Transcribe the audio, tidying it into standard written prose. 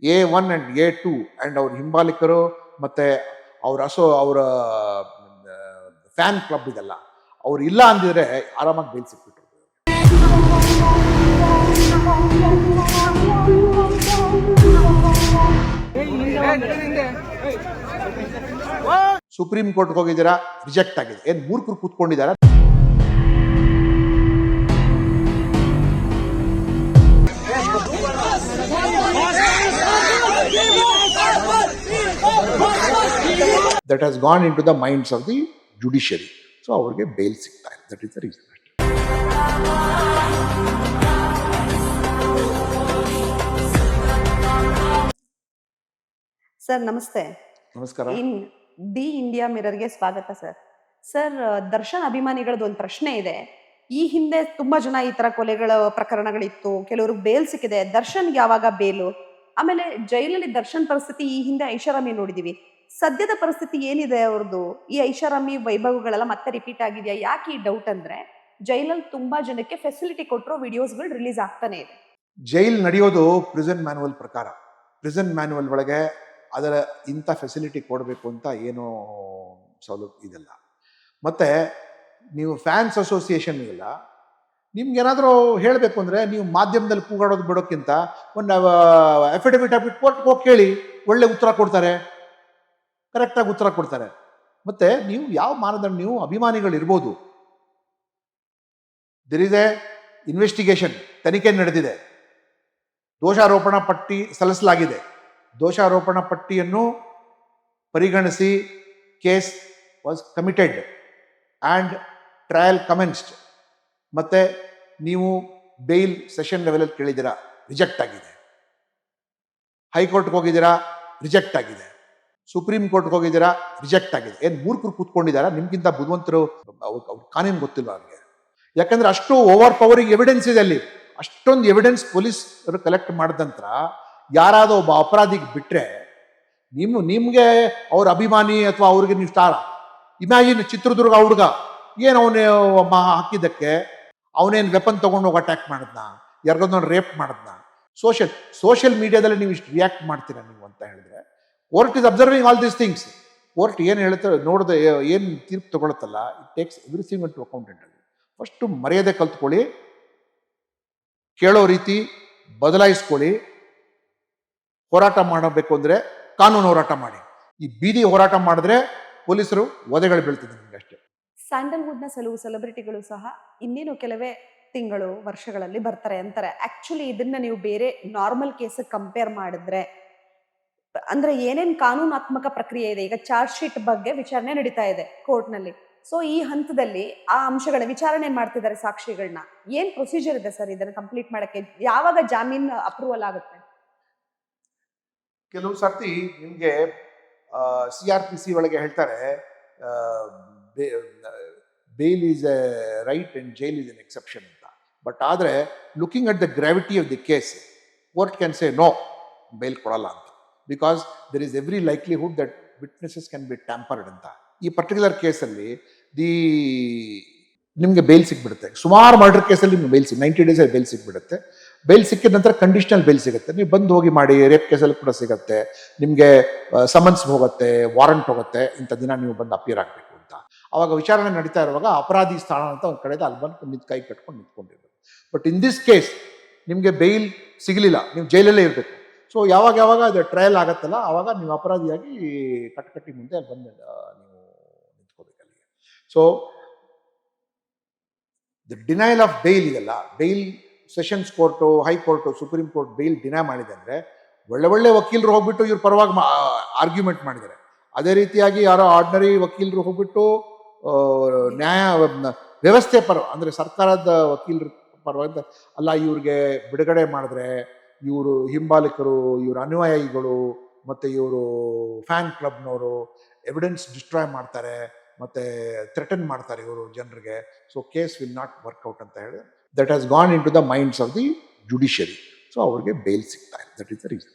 A1 and A2 and ಅವ್ರ ಹಿಂಬಾಲಿಕರು ಮತ್ತೆ ಅವರ ಫ್ಯಾನ್ ಕ್ಲಬ್ ಇದೆಲ್ಲ ಅವ್ರು ಇಲ್ಲ ಅಂದಿದ್ರೆ ಆರಾಮಾಗಿ ಬೇಲ್ ಸಿಕ್ಬಿಟ್ರು. ಸುಪ್ರೀಂ ಕೋರ್ಟ್ಗೆ ಹೋಗಿದ್ದೀರಾ, ರಿಜೆಕ್ಟ್ ಆಗಿದೆ. ಏನ್ ಮೂರ್ಖರು ಕೂತ್ಕೊಂಡಿದ್ದಾರೆ? That has gone into the minds of the judiciary. So ಅವ್ರಿಗೆ ಬೇಲ್ ಸಿಗ್ತಾ ಇದೆ. That is the reason. Sir ನಮಸ್ತೆ. ನಮಸ್ಕಾರ. ಇನ್ ದಿ ಇಂಡಿಯಾ ಮಿರರ್ಗೆ ಸ್ವಾಗತ ಸರ್. ಸರ್, ದರ್ಶನ್ ಅಭಿಮಾನಿಗಳದ್ದು ಒಂದು ಪ್ರಶ್ನೆ ಇದೆ. ಈ ಹಿಂದೆ ತುಂಬಾ ಜನ ಈ ತರ ಕೊಲೆಗಳ ಪ್ರಕರಣಗಳಿತ್ತು, ಕೆಲವ್ರಿಗೆ ಬೇಲ್ ಸಿಕ್ಕಿದೆ. ದರ್ಶನ್ ಯಾವಾಗ ಬೇಲು? ಆಮೇಲೆ ಜೈಲಲ್ಲಿ ದರ್ಶನ್ ಪರಿಸ್ಥಿತಿ ಈ ಹಿಂದೆ ಐಷಾರಾಮಿ ನೋಡಿದೀವಿ. ಸದ್ಯದ ಪರಿಸ್ಥಿತಿ ಏನಿದೆ ಅವ್ರದ್ದು? ಈ ಐಷಾರಾಮಿ ವೈಭವಗಳೆಲ್ಲ ಮತ್ತೆ ರಿಪೀಟ್ ಆಗಿದೆಯಾ? ಯಾಕೆ ಈ ಡೌಟ್ ಅಂದ್ರೆ, ಜೈಲಲ್ಲಿ ತುಂಬಾ ಜನಕ್ಕೆ ಫೆಸಿಲಿಟಿ ಕೊಟ್ಟರು ವಿಡಿಯೋಸ್ಗಳು ರಿಲೀಸ್ ಆಗ್ತಾನೆ ಇದೆ. ಜೈಲ್ ನಡೆಯೋದು ಪ್ರಿಸನ್ ಮ್ಯಾನುವಲ್ ಪ್ರಕಾರ. ಪ್ರಿಸನ್ ಮ್ಯಾನುವಲ್ ಒಳಗೆ ಅದರ ಇಂಥ ಫೆಸಿಲಿಟಿ ಕೊಡಬೇಕು ಅಂತ ಏನೋ ಸೌಲಭ್ಯ ಇದೆಲ್ಲ. ಮತ್ತು ನೀವು ಫ್ಯಾನ್ಸ್ ಅಸೋಸಿಯೇಷನ್ ಇಲ್ಲ, ನಿಮ್ಗೇನಾದರೂ ಹೇಳಬೇಕು ಅಂದರೆ ನೀವು ಮಾಧ್ಯಮದಲ್ಲಿ ಕೂಗಾಡೋದು ಬಿಡೋಕ್ಕಿಂತ ಒಂದು ಅಫಿಡವಿಟ್ ಹಾಕ್ಬಿಟ್ಟು ಕೋರ್ಟ್ಗೆ ಹೋಗಿ ಕೇಳಿ, ಒಳ್ಳೆ ಉತ್ತರ ಕೊಡ್ತಾರೆ, ಕರೆಕ್ಟಾಗಿ ಉತ್ತರ ಕೊಡ್ತಾರೆ. ಮತ್ತು ನೀವು ಯಾವ ಮಾನದಂಡ, ನೀವು ಅಭಿಮಾನಿಗಳಿರ್ಬೋದು, ದೇರ್ ಇಸ್ ಎ ಇನ್ವೆಸ್ಟಿಗೇಷನ್, ತನಿಖೆ ನಡೆದಿದೆ, ದೋಷಾರೋಪಣಾ ಪಟ್ಟಿ ಸಲ್ಲಿಸಲಾಗಿದೆ. ದೋಷಾರೋಪಣಾ ಪಟ್ಟಿಯನ್ನು ಪರಿಗಣಿಸಿ case was committed and trial commenced. ಮತ್ತು ನೀವು ಬೇಲ್ ಸೆಷನ್ ಲೆವೆಲಲ್ಲಿ ಕೇಳಿದ್ದೀರಾ, ರಿಜೆಕ್ಟ್ ಆಗಿದೆ. ಹೈಕೋರ್ಟ್ಗೆ ಹೋಗಿದ್ದೀರಾ, ರಿಜೆಕ್ಟ್ ಆಗಿದೆ. ಸುಪ್ರೀಂ ಕೋರ್ಟ್ಗೆ ಹೋಗಿದ್ದೀರಾ, ರಿಜೆಕ್ಟ್ ಆಗಿದೆ. ಏನು ಮೂರ್ಖರು ಕೂತ್ಕೊಂಡಿದ್ದಾರೆ? ನಿಮ್ಗಿಂತ ಬುದ್ಧಿವಂತರು ಅವ್ರ ಕಾನೂನು ಗೊತ್ತಿಲ್ಲ ಅವ್ರಿಗೆ. ಯಾಕಂದ್ರೆ ಅಷ್ಟು ಓವರ್ ಪವರಿಂಗ್ ಎವಿಡೆನ್ಸ್ ಇದೆ ಅಲ್ಲಿ. ಅಷ್ಟೊಂದು ಎವಿಡೆನ್ಸ್ ಪೊಲೀಸ್ ಕಲೆಕ್ಟ್ ಮಾಡಿದ ನಂತರ ಯಾರಾದರೂ ಒಬ್ಬ ಅಪರಾಧಿಗೆ ಬಿಟ್ಟರೆ ನಿಮಗೆ ಅವ್ರ ಅಭಿಮಾನಿ ಅಥವಾ ಅವ್ರಿಗೆ ನೀವು ಸ್ಟಾರ್. ಇಮ್ಯಾಜಿನ್ ಚಿತ್ರದುರ್ಗ ಹುಡುಗ ಏನು ಅವನೇ ಹಾಕಿದ್ದಕ್ಕೆ ಅವನೇನು ವೆಪನ್ ತೊಗೊಂಡು ಹೋಗಿ ಅಟ್ಯಾಕ್ ಮಾಡಿದ್ನ, ಯಾರಿಗೊಂದು ರೇಪ್ ಮಾಡಿದ್ನ. ಸೋಷಿಯಲ್ ಮೀಡಿಯಾದಲ್ಲಿ ನೀವು ಇಷ್ಟು ರಿಯಾಕ್ಟ್ ಮಾಡ್ತೀರಾ ನೀವು ಅಂತ ಹೇಳಿದ್ರೆ, court is observing all these things. Court ಏನು ಹೇಳ್ತಾರೆ ನೋಡಿದೆ, ಏನು ತೀರ್ಪು ತಗೊಳುತ್ತಲ್ಲ, it takes everything into accountant. First ಮರ್ಯಾದೆ ಕಲ್ತ್ಕೊಳ್ಳಿ, ಕೇಳೋ ರೀತಿ ಬದಲಾಯಿಸ್ಕೊಳ್ಳಿ. ಹೋರಾಟ ಮಾಡಬೇಕು ಅಂದರೆ ಕಾನೂನು ಹೋರಾಟ ಮಾಡಿ. ಈ ಬೀದಿ ಹೋರಾಟ ಮಾಡಿದ್ರೆ ಪೊಲೀಸರು ವಧೆಗಳು ಬೀಳ್ತದೆ ನಿಮಗೆ ಅಷ್ಟೇ. ಸ್ಯಾಂಡಲ್ವುಡ್ನ ಕೆಲವು ಸೆಲೆಬ್ರಿಟಿಗಳು ಸಹ ಇನ್ನೇನು ಕೆಲವೇ ತಿಂಗಳು ವರ್ಷಗಳಲ್ಲಿ ಬರ್ತಾರೆ ಅಂತಾರೆ. ಆಕ್ಚುಲಿ ಇದನ್ನ ನೀವು ಬೇರೆ ನಾರ್ಮಲ್ ಕೇಸ್ ಕಂಪೇರ್ ಮಾಡಿದ್ರೆ, ಅಂದ್ರೆ ಏನೇನ್ ಕಾನೂನಾತ್ಮಕ ಪ್ರಕ್ರಿಯೆ ಇದೆ? ಈಗ ಚಾರ್ಜ್ ಶೀಟ್ ಬಗ್ಗೆ ವಿಚಾರಣೆ ನಡೀತಾ ಇದೆ ಕೋರ್ಟ್ನಲ್ಲಿ. ಸೊ ಈ ಹಂತದಲ್ಲಿ ಆ ಅಂಶಗಳ ವಿಚಾರಣೆ ಮಾಡ್ತಿದ್ದಾರೆ ಸಾಕ್ಷಿಗಳನ್ನ. ಏನ್ ಪ್ರೊಸೀಜರ್ ಇದೆ ಸರ್ ಇದನ್ನ ಕಂಪ್ಲೀಟ್ ಮಾಡಕ್ಕೆ? ಯಾವಾಗ ಜಾಮೀನ್ ಅಪ್ರೂವಲ್ ಆಗುತ್ತೆ? ಕೆಲವು ಸರ್ತಿ ನಿಮಗೆ CRPC ಒಳಗೆ ಹೇಳ್ತಾರೆ, bail is a right and jail is an exception ಅಂತ. ಬಟ್ ಆದರೆ looking at the gravity of the case, court can say no, bail ಕೊಡಲ್ಲ ಅಂತ. Because there is every likelihood that witnesses can be tampered ಅಂತ. ಈ particular ಕೇಸಲ್ಲಿ ನಿಮಗೆ bale ಸಿಕ್ಬಿಡುತ್ತೆ. ಸುಮಾರು ಮರ್ಡರ್ ಕೇಸಲ್ಲಿ ನಿಮ್ಗೆ ಬೇಲ್ 90 ಡೇಸಲ್ಲಿ ಬೇಲ್ ಸಿಕ್ಬಿಡುತ್ತೆ. ಬೇಲ್ ಸಿಕ್ಕಿದ ನಂತರ ಕಂಡೀಷನಲ್ ಬೇಲ್ ಸಿಗುತ್ತೆ. ನೀವು ಬಂದು ಹೋಗಿ ಮಾಡಿ. ರೇಪ್ ಕೇಸಲ್ಲಿ ಕೂಡ ಸಿಗುತ್ತೆ ನಿಮಗೆ, ಸಮನ್ಸ್ ಹೋಗುತ್ತೆ, ವಾರಂಟ್ ಹೋಗುತ್ತೆ, ಇಂಥ ದಿನ ನೀವು ಬಂದು ಅಪಿಯರ್ ಆಗಬೇಕು ಅಂತ. ಆವಾಗ ವಿಚಾರಣೆ ನಡೀತಾ ಇರುವಾಗ ಅಪರಾಧಿ ಸ್ಥಾನ ಅಂತ ಒಂದು ಕಡೆದು ಅಲ್ಲಿ ಬಂದು ಕೈ ಕಟ್ಕೊಂಡು ನಿಂತ್ಕೊಂಡಿರ್ಬೇಕು. ಬಟ್ ಇನ್ ದಿಸ್ ಕೇಸ್ ನಿಮಗೆ ಬೇಲ್ ಸಿಗಲಿಲ್ಲ, ನೀವು ಜೈಲಲ್ಲೇ ಇರಬೇಕು. ಸೊ ಯಾವಾಗ ಅದು ಟ್ರಯಲ್ ಆಗುತ್ತಲ್ಲ, ಆವಾಗ ನೀವು ಅಪರಾಧಿಯಾಗಿ ಕಟ್ಟಿ ಮುಂದೆ ಅಲ್ಲಿ ಬಂದು ನೀವು ನಿಂತ್ಕೋಬೇಕು ಅಲ್ಲಿಗೆ. So the denial of bail ಇದೆಲ್ಲ, bail sessions court, high court, supreme court bail deny ಮಾಡಿದೆ ಅಂದರೆ, ಒಳ್ಳೆ ವಕೀಲರು ಹೋಗ್ಬಿಟ್ಟು ಇವ್ರ ಪರವಾಗಿ ಆರ್ಗ್ಯುಮೆಂಟ್ ಮಾಡಿದ್ದಾರೆ. ಅದೇ ರೀತಿಯಾಗಿ ಯಾರೋ ಆರ್ಡಿನರಿ ವಕೀಲರು ಹೋಗ್ಬಿಟ್ಟು ನ್ಯಾಯ ವ್ಯವಸ್ಥೆ ಅಂದರೆ ಸರ್ಕಾರದ ವಕೀಲರ ಪರವಾಗಿ ಅಲ್ಲ, ಇವ್ರಿಗೆ ಬಿಡುಗಡೆ ಮಾಡಿದ್ರೆ ಇವರು ಹಿಂಬಾಲಿಕರು, ಇವ್ರ ಅನುಯಾಯಿಗಳು ಮತ್ತು ಇವರು ಫ್ಯಾನ್ ಕ್ಲಬ್ನವರು ಎವಿಡೆನ್ಸ್ ಡಿಸ್ಟ್ರಾಯ್ ಮಾಡ್ತಾರೆ ಮತ್ತು ಥ್ರೆಟನ್ ಮಾಡ್ತಾರೆ ಇವರು ಜನರಿಗೆ. So case will not work out ಅಂತ ಹೇಳಿ that has gone into the minds of the judiciary. So ಅವ್ರಿಗೆ ಬೇಲ್ ಸಿಗ್ತಾ ಇದೆ. That is the reason.